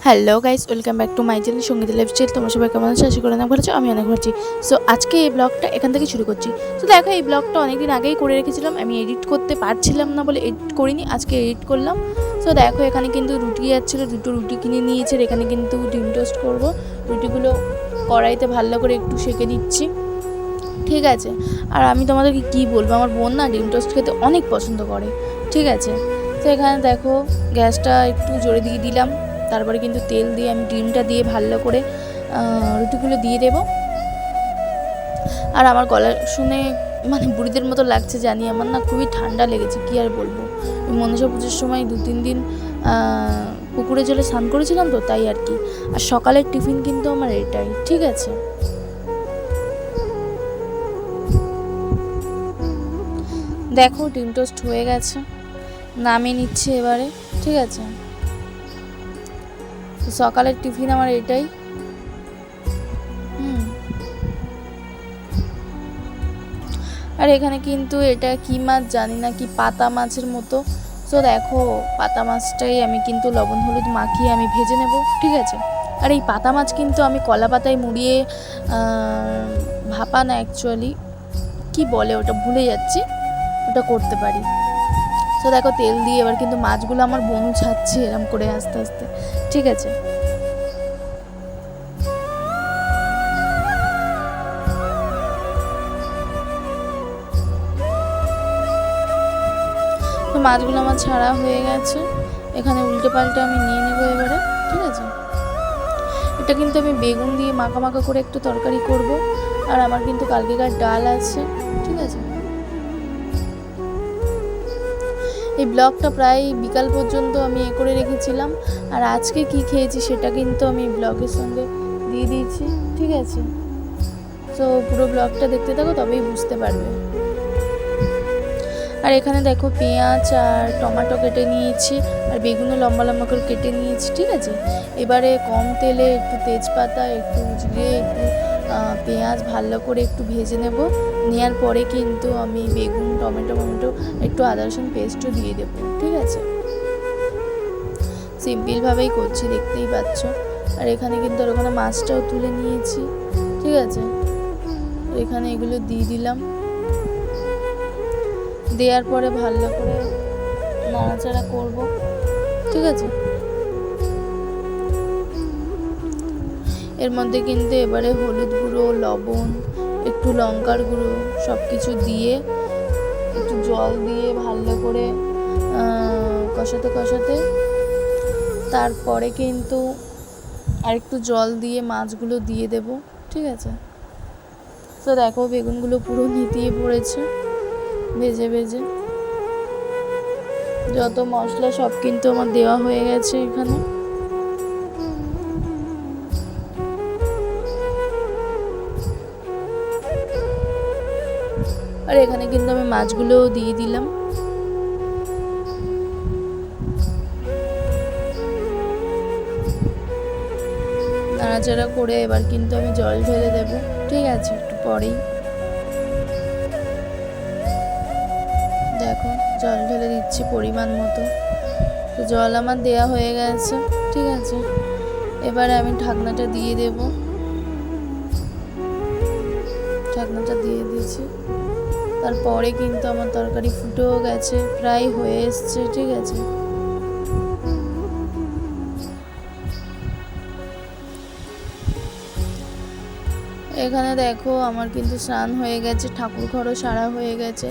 Hello guys, welcome back to my channel সঙ্গীত lifestyle. তোমরা সবাই কেমন আছো? আশা করি অনেক ভালো আছো। আমি অনেক ভালো আছি। সো আজকে এই ব্লগটা এখান থেকে শুরু করছি। তো দেখো, এই ব্লগটা অনেকদিন আগেই করে রেখেছিলাম, আমি এডিট করতে পারছিলাম না বলে এডিট করিনি, আজকে এডিট করলাম। সো দেখো, এখানে কিন্তু রুটি যাচ্ছিলো, দুটো রুটি কিনে নিয়েছে। এখানে কিন্তু ডিম টোস্ট করবো। রুটিগুলো কড়াইতে ভালো করে একটু সেঁকে দিচ্ছি, ঠিক আছে। আর আমি তোমাদেরকে কী বলবো, আমার বোন না ডিম টোস্ট খেতে অনেক পছন্দ করে, ঠিক আছে। তো এখানে দেখো, গ্যাসটা একটু জোরে দিয়ে দিলাম, তারপরে কিন্তু তেল দিয়ে আমি ডিমটা দিয়ে ভালো করে রুটিগুলো দিয়ে দেবো। আর আমার গলা শুনে মানে বুড়িদের মতো লাগছে জানি, আমার না খুবই ঠান্ডা লেগেছে, কী আর বলবো। মনসা পুজোর সময় 2-3 দিন পুকুরে জলে স্নান করেছিলাম, তো তাই আর কি। আর সকালের টিফিন কিন্তু আমার এটাই, ঠিক আছে। দেখো, ডিম টোস্ট হয়ে গেছে, নামিয়ে নিচ্ছে এবারে, ঠিক আছে। সকালের টিফিন আমার এটাই। আর এখানে কিন্তু এটা কি মাছ জানি না, কি পাতা মাছের মতো। তো দেখো, পাতা মাছটাই আমি কিন্তু লবণ হলুদ মাখিয়ে আমি ভেজে নেব, ঠিক আছে। আর এই পাতা মাছ কিন্তু আমি কলা পাতায় মুড়িয়ে ভাপা না, অ্যাকচুয়ালি কি বলে ওটা ভুলে যাচ্ছি, ওটা করতে পারি। তো দেখো, তেল দিয়ে এবার কিন্তু মাছগুলো আমার বোন ছাড়ছে এরম করে আস্তে আস্তে, ঠিক আছে। তো মাছগুলো আমার ছাড়া হয়ে গেছে, এখানে উল্টে পাল্টে আমি নিয়ে নেবো এবারে, ঠিক আছে। এটা কিন্তু আমি বেগুন দিয়ে মাখা মাখা করে একটু তরকারি করব। আর আমার কিন্তু কালকেকার ডাল আছে, ঠিক আছে। এই ব্লগটা প্রায় বিকাল পর্যন্ত আমি করে রেখেছিলাম। আর আজকে কি খেয়েছি সেটা কিন্তু আমি ব্লগের সঙ্গে দিয়ে দিয়েছি, ঠিক আছে। তো পুরো ব্লগটা দেখতে থাকো, তবেই বুঝতে পারবে। আর এখানে দেখো, পেঁয়াজ আর টমেটো কেটে নিয়েছি, আর বেগুনও লম্বা লম্বা করে কেটে নিয়েছি, ঠিক আছে। এবারে কম তেলে একটু তেজপাতা, একটু জিরে, একটু পেঁয়াজ ভালো করে একটু ভেজে নেব। নেওয়ার পরে কিন্তু আমি বেগুন, টমেটো, একটু আদা রসুন পেস্টও দিয়ে দেবো, ঠিক আছে। সিম্পলভাবেই করছি, দেখতেই পাচ্ছ। আর এখানে কিন্তু আর ওখানে মাছটাও তুলে নিয়েছি, ঠিক আছে। এখানে এগুলো দিয়ে দিলাম, দেওয়ার পরে ভালো করে নাড়াচাড়া করব, ঠিক আছে। এর মধ্যে কিন্তু এবারে হলুদ গুঁড়ো, লবণ, একটু লঙ্কার গুঁড়ো সব কিছু দিয়ে একটু জল দিয়ে ভালো করে কষাতে কষাতে তারপরে কিন্তু আর একটু জল দিয়ে মাছগুলো দিয়ে দেব, ঠিক আছে। তো দেখো, বেগুনগুলো পুরো নিতিয়ে পড়েছে ভেজে ভেজে। যত মশলা সব কিন্তু আমার দেওয়া হয়ে গেছে এখানে। আর এখানে কিন্তু আমি মাছগুলোও দিয়ে দিলাম। নাড়াচাড়া করে এবার কিন্তু আমি জল ঢেলে দেব, ঠিক আছে, একটু পরেই। দেখো, জল ঢেলে দিচ্ছি পরিমাণ মতো। তো জল আমার দেয়া হয়ে গেছে, ঠিক আছে। এবারে আমি ঢাকনাটা দিয়ে দেব। ঢাকনাটা দিয়ে দিয়েছি, তারপরে কিন্তু আমার তরকারি ফুটেও গেছে, প্রায় হয়ে এসছে, ঠিক আছে। এখানে দেখো, আমার কিন্তু স্নান হয়ে গেছে, ঠাকুর ঘরও সারা হয়ে গেছে।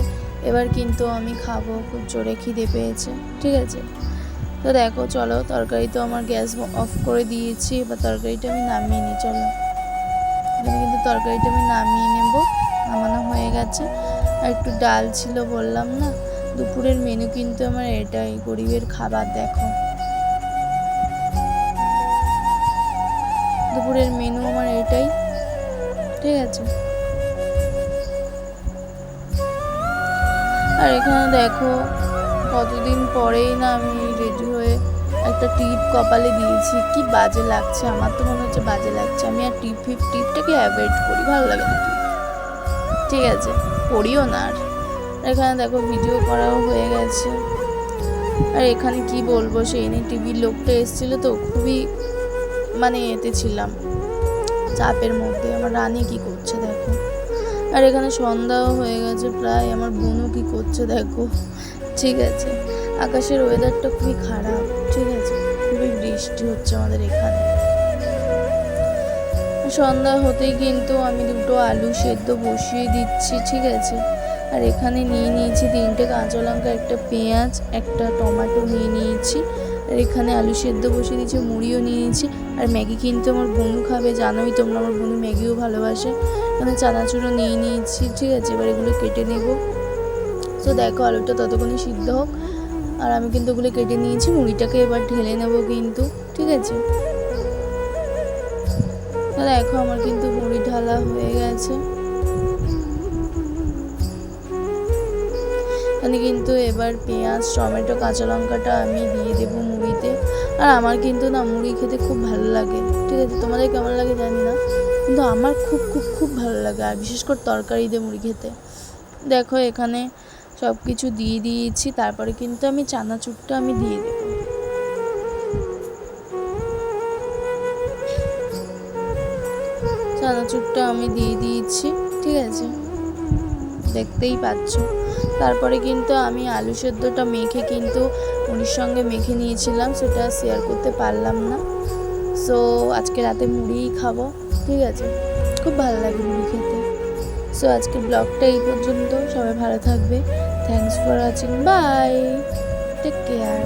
এবার কিন্তু আমি খাবো, খুব জোরে খিদে পেয়েছে, ঠিক আছে। তো দেখো, চলো, তরকারি তো আমার গ্যাস অফ করে দিয়েছি, এবার তরকারিটা আমি নামিয়ে নিই, চলো। এখানে কিন্তু তরকারিটা আমি নামিয়ে নেব, নামানো হয়ে গেছে। আর একটু ডাল ছিল, বললাম না। দুপুরের মেনু কিন্তু আমার এটাই, গরিবের খাবার। দেখো, দুপুরের মেনু আমার এটাই, ঠিক আছে। আর এখানে দেখো, কতদিন পরেই না আমি রেডি হয়ে একটা টিপ কপালে দিয়েছি, কি বাজে লাগছে, আমার তো মনে হচ্ছে বাজে লাগছে। আমি আর টিপটাকে অ্যাভয়েড করি, ভালো লাগে না টিপ, ঠিক আছে, করিও না। আর এখানে দেখো, ভিডিও করাও হয়ে গেছে। আর এখানে কি বলবো, সেই নিয়ে টিভির লোকটা এসেছিলো, তো খুবই মানে এতে ছিলাম, চাপের মধ্যে। আমার রানী কি করছে দেখো, আর এখানে সন্ধ্যাও হয়ে গেছে প্রায়। আমার বোনও কি করছে দেখো। ঠিক আছে, আকাশের ওয়েদারটা খুবই খারাপ, ঠিক আছে, খুবই বৃষ্টি হচ্ছে আমাদের এখানে। সন্ধ্যা হতেই কিন্তু আমি দুটো আলু সেদ্ধ বসিয়ে দিচ্ছি, ঠিক আছে। আর এখানে নিয়ে নিয়েছি 3টে কাঁচা লঙ্কা, একটা পেঁয়াজ, একটা টমেটো নিয়ে নিয়েছি। আর এখানে আলু সেদ্ধ বসিয়ে দিয়েছি, মুড়িও নিয়ে নিয়েছি। আর ম্যাগি কিন্তু আমার বোনু খাবে, জানোই তোমরা আমার বোনু ম্যাগিও ভালোবাসে। এখানে চানাচুরও নিয়ে নিয়েছি, ঠিক আছে। এবার এগুলো কেটে নেব। তো দেখো আলুটা ততক্ষণই সিদ্ধ হোক, আর আমি কিন্তু ওগুলো কেটে নিয়েছি। মুড়িটাকে এবার ঢেলে নেব কিন্তু, ঠিক আছে। দেখো আমার কিন্তু মুড়ি ঢালা হয়ে গেছে। এখানে কিন্তু এবার পেঁয়াজ, টমেটো, কাঁচা লঙ্কাটা আমি দিয়ে দেবো মুড়িতে। আর আমার কিন্তু না মুড়ি খেতে খুব ভালো লাগে, ঠিক আছে। তোমাদের কেমন লাগে জানি না, কিন্তু আমার খুব খুব খুব ভালো লাগে, আর বিশেষ করে তরকারি দিয়ে মুড়ি খেতে। দেখো এখানে সব কিছু দিয়ে দিয়েছি, তারপরে কিন্তু আমি চানাচুরটা আমি দিয়ে দেবো। চানাচুরটা আমি দিয়ে দিয়েছি, ঠিক আছে, দেখতেই পাচ্ছ। তারপরে কিন্তু আমি আলু সেদ্ধটা মেখে কিন্তু মুড়ির সঙ্গে মেখে নিয়েছিলাম, সেটা শেয়ার করতে পারলাম না। সো আজকে রাতে মুড়িই খাবো, ঠিক আছে। খুব ভালো লাগে মুড়ি খেতে। সো আজকে ব্লগটা এই পর্যন্ত। সবাই ভালো থাকবে। Thanks for watching, bye, take care.